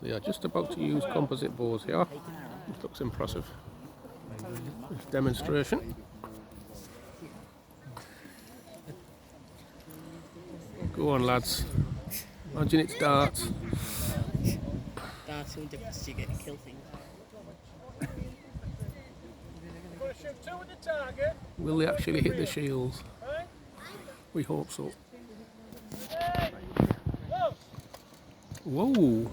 They are just about to use composite bows here. This looks impressive. This demonstration. Go on, lads. Imagine it's darts. Darts are different to get kill things. Will they actually hit the shields? We hope so. Whoa!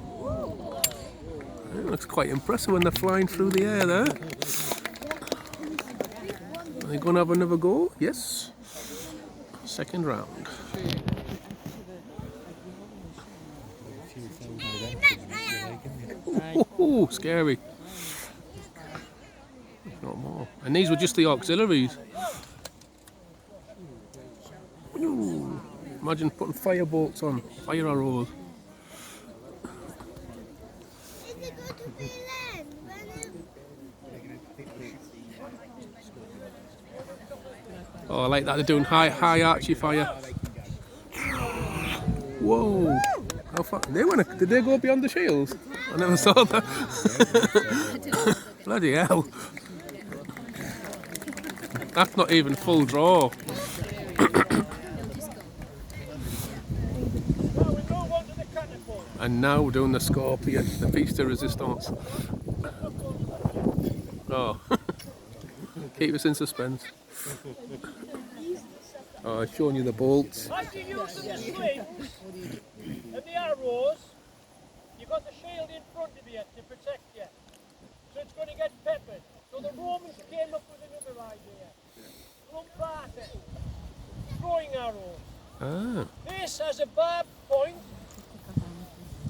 It looks quite impressive when they're flying through the air there. Are they going to have another go? Yes. Second round. Oh, scary. Not more. And these were just the auxiliaries. Ooh. Imagine putting fire bolts on, fire arrows. Oh, I like that. They're doing high archy fire. Whoa! How far? Did they go beyond the shields? I never saw that. Bloody hell! That's not even full draw. And now we're doing the scorpion, the piece de resistance. Oh, keep us in suspense. Oh, I've shown you the bolts. As you use the slings and the arrows, you've got the shield in front of you to protect you. So it's going to get peppered. So the Romans came up with another idea. Lumbarte, throwing arrows. Ah. This has a barbed point,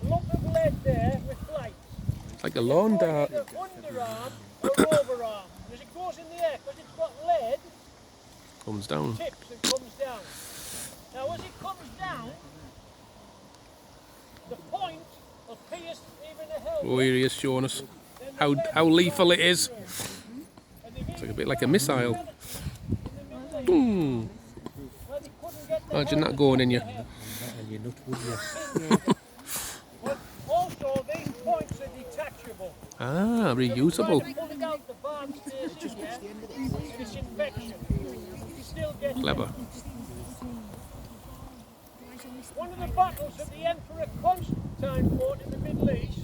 lump of lead there with flight. It's like a lawn dart. Either underarm or overarm. As it goes in the air, because it's got lead, Comes down. tips and comes down. Now as it comes down, the point will pierce even a helmet. Oh, here he is showing us how lethal it is. It's like a bit like a missile. Boom! Imagine that going in you. Also, these points are detachable. Ah, reusable. Pulling out the barb stays in here, and it's infection. You still get Clever. One of the battles that the Emperor Constantine fought in the Middle East,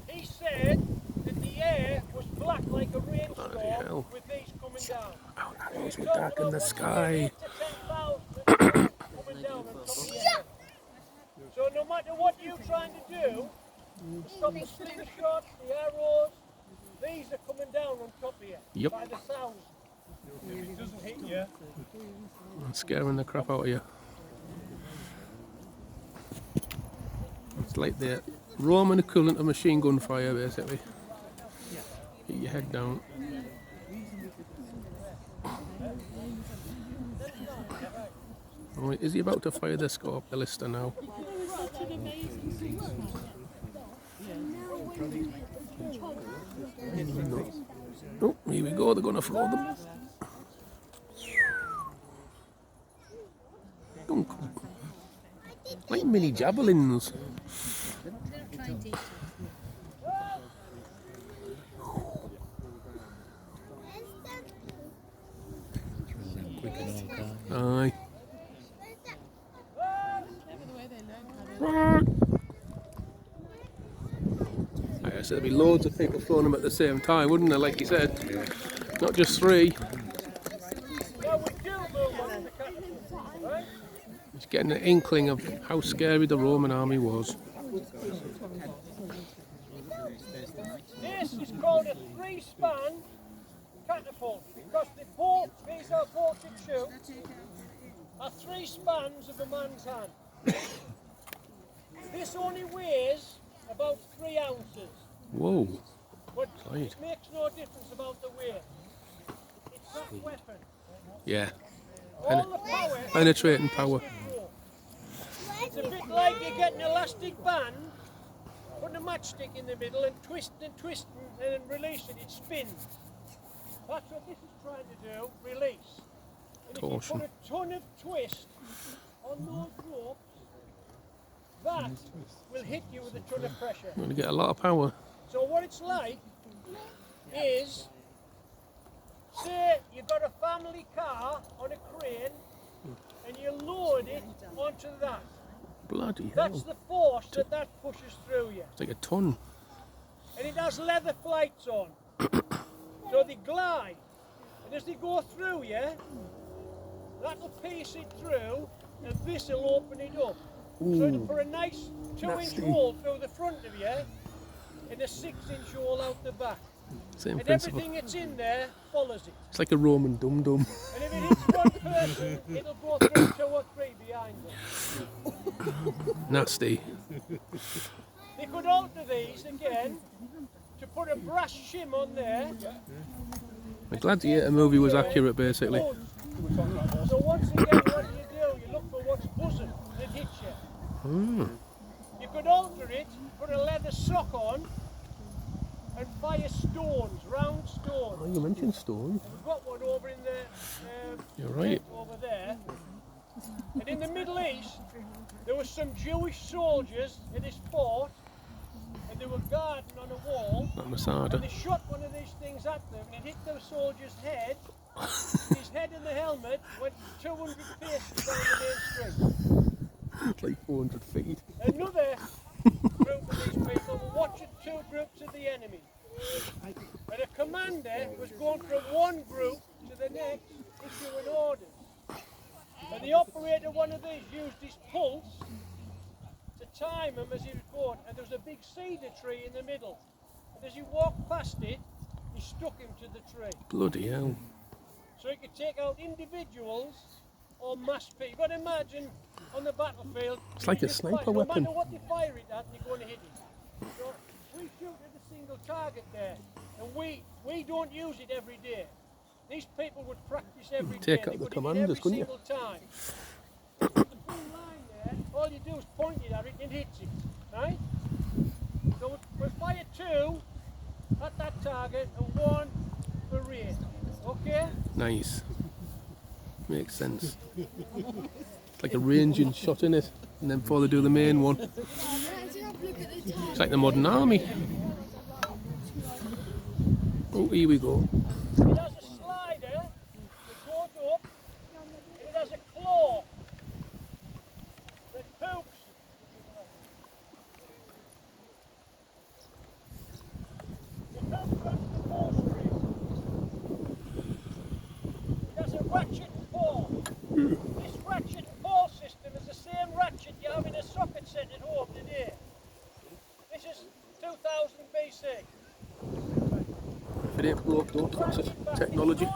he said that the air was black like a rainstorm with these coming down. Oh, that was with dark in the sky. 8 to 10,000 coming down on top of your head. So no matter what you're trying to do, stop the slingshots, the arrows, these are coming down on top of you Yep. by the thousands. If it doesn't hit you, Scaring the crap out of you. It's like the Roman equivalent of machine gun fire, basically. Get your head down. Oh, is he about to fire the scope, the lister now? Oh, here we go, they're going to throw them. Dunk. Like mini javelins. Aye. I guess there'd be loads of people throwing them at the same time, wouldn't there, like you said? Not just three. Just getting an inkling of how scary the Roman army was. this is called a 3-span catapult because these are bolted shoots are 3 spans of a man's hand. This only weighs about 3 ounces. Whoa. But Right. it makes no difference about the weight. It's that weapon. Yeah. All the power. Penetrating power. It's a bit like you get an elastic band, putting a matchstick in the middle and twisting and then release it, it spins. That's what this is trying to do, release. And if you Torsion. put a ton of twist on those ropes, that will hit you with a ton of pressure. You're going to get a lot of power. So what it's like is, say you've got a family car on a crane and you load it onto that. Bloody That's hell. the force that pushes through you. It's like a ton. And it has leather flights on. So they glide. And as they go through you, that'll piece it through and this will open it up. So it'll put a nice 2-inch hole through the front of you and a 6-inch hole out the back. Same And principle. everything that's in there follows it. It's like a Roman dum-dum. And if it hits one person, it'll go through 2 or 3 behind them. Nasty. They could alter these again to put a brass shim on there. The Gladiator movie was accurate, basically. So once again, what do? You look for what's buzzing that hits you. You could alter it, put a leather sock on, and fire stones, round stones. Oh, you mentioned stones. We've got one over in the You're right. over there. And in the Middle East, there were some Jewish soldiers in this fort, and they were guarding on a wall. Not Masada. And they shot one of these things at them, and it hit the soldier's head. His head and the helmet went 200 paces down the main street. It's like 400 feet. Another group of these people were watching 2 groups of the enemy. And a commander was going from one group to the next, issuing orders. And the operator of one of these used his pulse to time him as he was going. And there was a big cedar tree in the middle. And as he walked past it, he stuck him to the tree. Bloody hell. So he could take out individuals or mass people. You've got to imagine on the battlefield. It's like a sniper weapon. No matter what they fire it at, you're going to hit it. So we shoot at a single target there, and we don't use it every day. These people would practice every day. Take out They the would hit it commanders, every couldn't you? single time. The blue line there, all you do is point it at it and hits it, right? So we'll fire 2 at that target and 1 for range. Okay? Nice. Makes sense. It's like a ranging shot in it, and then before they do the main one. It's like the modern army. Oh, here we go. It has a slider that goes up, and it has a claw that hooks. It hooks onto the bowstring. It has a ratchet and ball. This ratchet and ball system is the same ratchet you have in a socket set at home today. This is 2000 BC. If it ain't broke, don't touch it. Technology.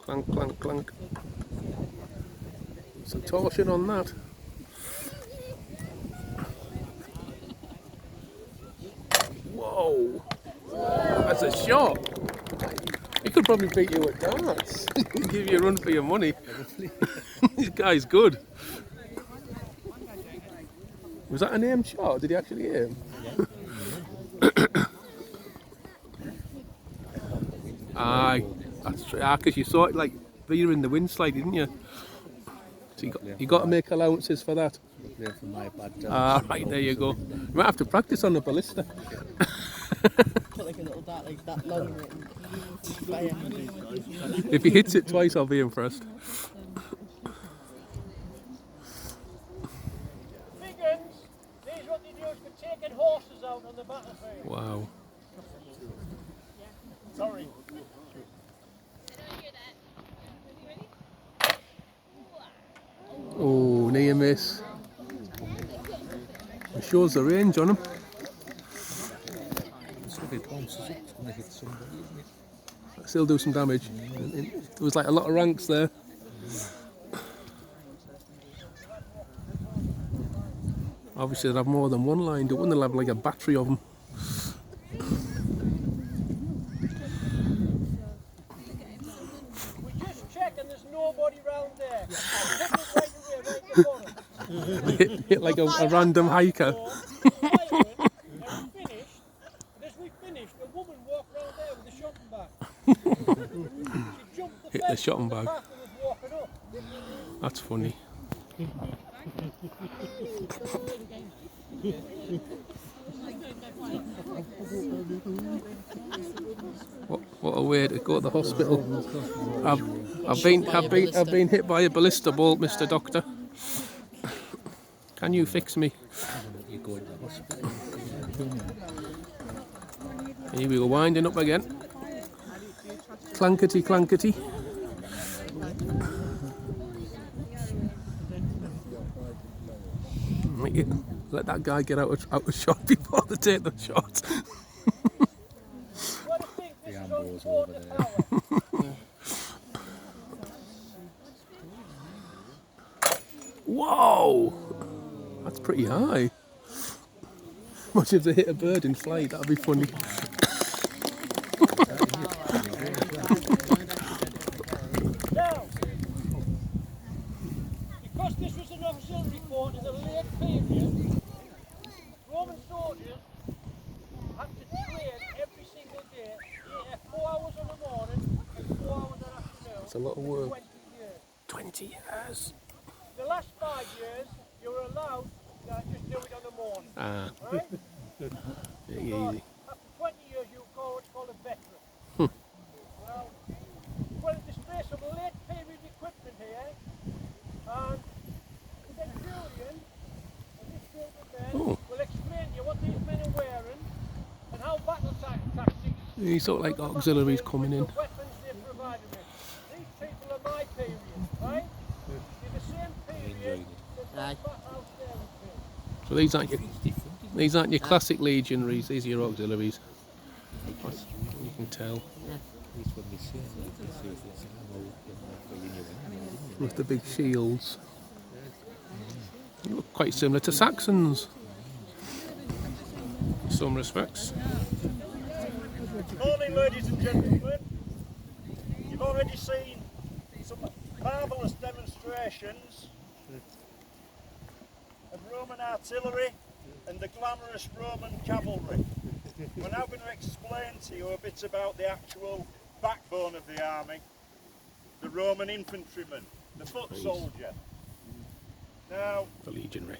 Clank, clank, clank. Some torsion on that. Whoa! That's a shot! He could probably beat you at darts. Give you a run for your money. This guy's good. Was that an aimed shot? Did he actually aim? Aye, that's true. Because you saw it like veer in the wind slide, didn't you? So you got to make allowances for that. Ah, right, there you go. You might have to practice on the ballista. Put like a little dart like that long and fire. If he hits it twice, I'll be impressed. Big guns, these are what they use for taking horses out on the battlefield. Wow. Sorry. Oh, near miss. It shows the range on him. Still do some damage. There was like a lot of ranks there. Obviously, they'd have more than one line, wouldn't they? Have like a battery of them. We just check and there's nobody round there. Right away, right before us. Hit like a random hiker. And we finished, and as we finished, a woman walked round there with a shopping bag. She jumped the Hit the fence shopping on the bag. path and was walking up. That's funny. What a way to go to the hospital. I've been hit by a ballista bolt, Mr. Doctor. Can you fix me? Here we go, winding up again. Clankety, clankety. Let that guy get out of shot before they take the shot. What do you think? This is on quarter power. Whoa! That's pretty high. Imagine if they hit a bird in flight, that'd be funny. Now, because this was an auxiliary port in the late period, Roman soldiers had to train every single day, 4 hours in the morning and 4 hours in the afternoon. That's a lot of work. 20 years. 20 years. The last 5 years, you were allowed to just do it on the morning, Ah, right? easy. After 20 years, you call what's called a veteran. Well, it displays some late period equipment here, and the Centurion and this group of men will explain to you what these men are wearing and how battle tactics. These sort of like auxiliaries coming in. The weapons they provided with. These people are my period, right? They're the same period that that house there was built. So these aren't your classic legionaries, these are your auxiliaries. You can tell. With the big shields. They look quite similar to Saxons. In some respects. Morning, ladies and gentlemen. You've already seen some marvellous demonstrations of Roman artillery and the glamorous Roman cavalry. We're now going to explain to you a bit about the actual backbone of the army, the Roman infantryman, the foot soldier. Now, The legionary.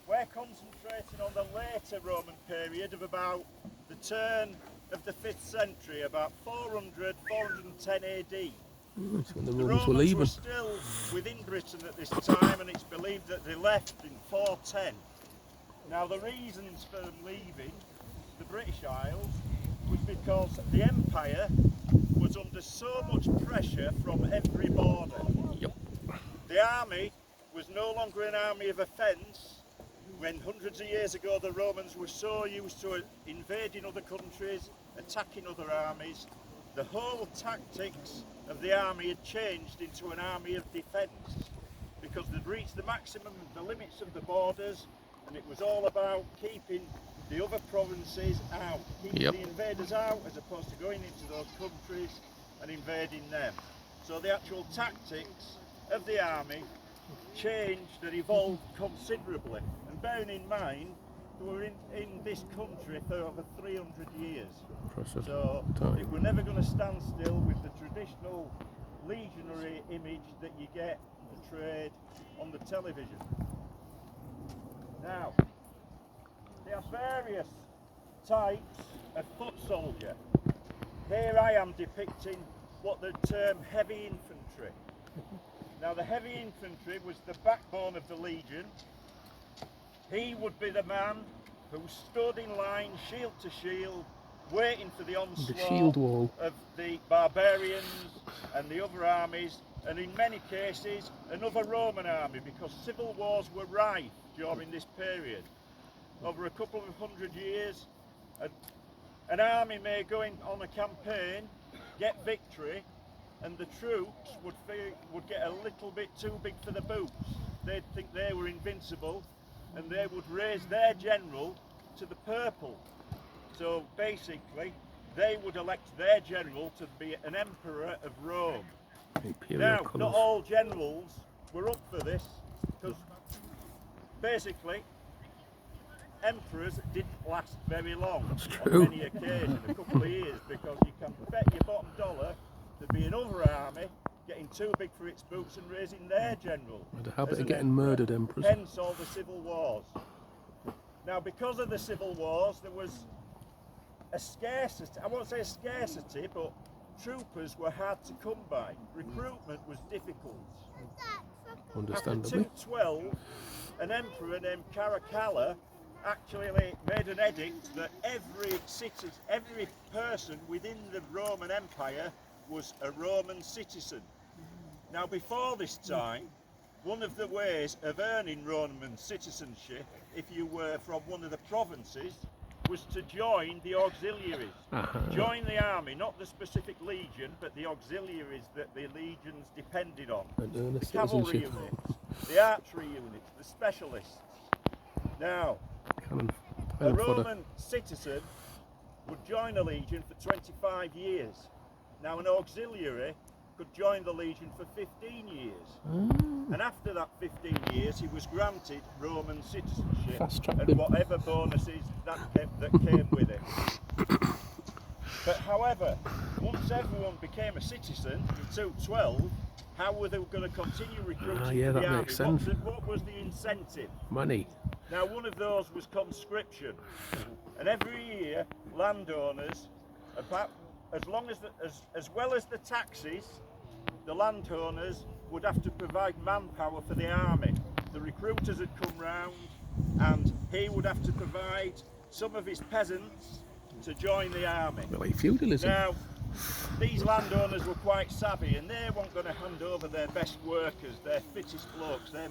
we're concentrating on the later Roman period of about the turn of the 5th century, about 400, 410 AD. That's when the The Romans were Romans leaving. were still within Britain at this time, and it's believed that they left in 410. Now, the reasons for them leaving the British Isles was because the empire was under so much pressure from every border. Yep. The army was no longer an army of offence, when hundreds of years ago the Romans were so used to invading other countries, attacking other armies. The whole tactics of the army had changed into an army of defence, because they'd reached the maximum, the limits of the borders, and it was all about keeping the other provinces out, keeping Yep. the invaders out, as opposed to going into those countries and invading them. So the actual tactics of the army changed and evolved considerably. And bearing in mind, we were in this country for over 300 years. Impressive So time. it, we're never going to stand still with the traditional legionary image that you get portrayed on the television. Now, there are various types of foot soldier. Here I am depicting what they term heavy infantry. Now, the heavy infantry was the backbone of the legion. He would be the man who stood in line, shield to shield, waiting for the onslaught shield wall. of the barbarians and the other armies, and in many cases another Roman army, because civil wars were rife during this period. Over a couple of 100 years, an army may go in on a campaign, get victory, and the troops would get a little bit too big for the boots. They'd think they were invincible, and they would raise their general to the purple. So basically, they would elect their general to be an emperor of Rome. Imperial Now, colours. not all generals were up for this, because basically, emperors didn't last very long. That's on true. many occasions, a couple of years, because you can bet your bottom dollar there'd be another army getting too big for its boots and raising their general. With a habit as of an getting emperor. murdered emperors. Hence all the civil wars. Now, because of the civil wars, there was a scarcity. I won't say a scarcity, but troopers were hard to come by. Recruitment was difficult. After Understandably. 212, an emperor named Caracalla actually made an edict that every person within the Roman Empire was a Roman citizen. Now, before this time, one of the ways of earning Roman citizenship, if you were from one of the provinces, was to join the auxiliaries. Join the army, not the specific legion, but the auxiliaries that the legions depended on. And earn a The cavalry citizenship. units, the archery units, the specialists. Now, Cannon a fodder. Roman citizen would join a legion for 25 years. Now, an auxiliary could join the legion for 15 years. And after that 15 years, he was granted Roman citizenship Fast-tracked and him. whatever bonuses that came with it. But however, once everyone became a citizen in 212, how were they going to continue recruiting yeah, for the that army? makes sense. What was the incentive? Money. Now, one of those was conscription, and every year landowners, as well as the taxes, the landowners would have to provide manpower for the army. The recruiters had come round, and he would have to provide some of his peasants to join the army. Like feudalism. Now, these landowners were quite savvy, and they weren't going to hand over their best workers, their fittest blokes, their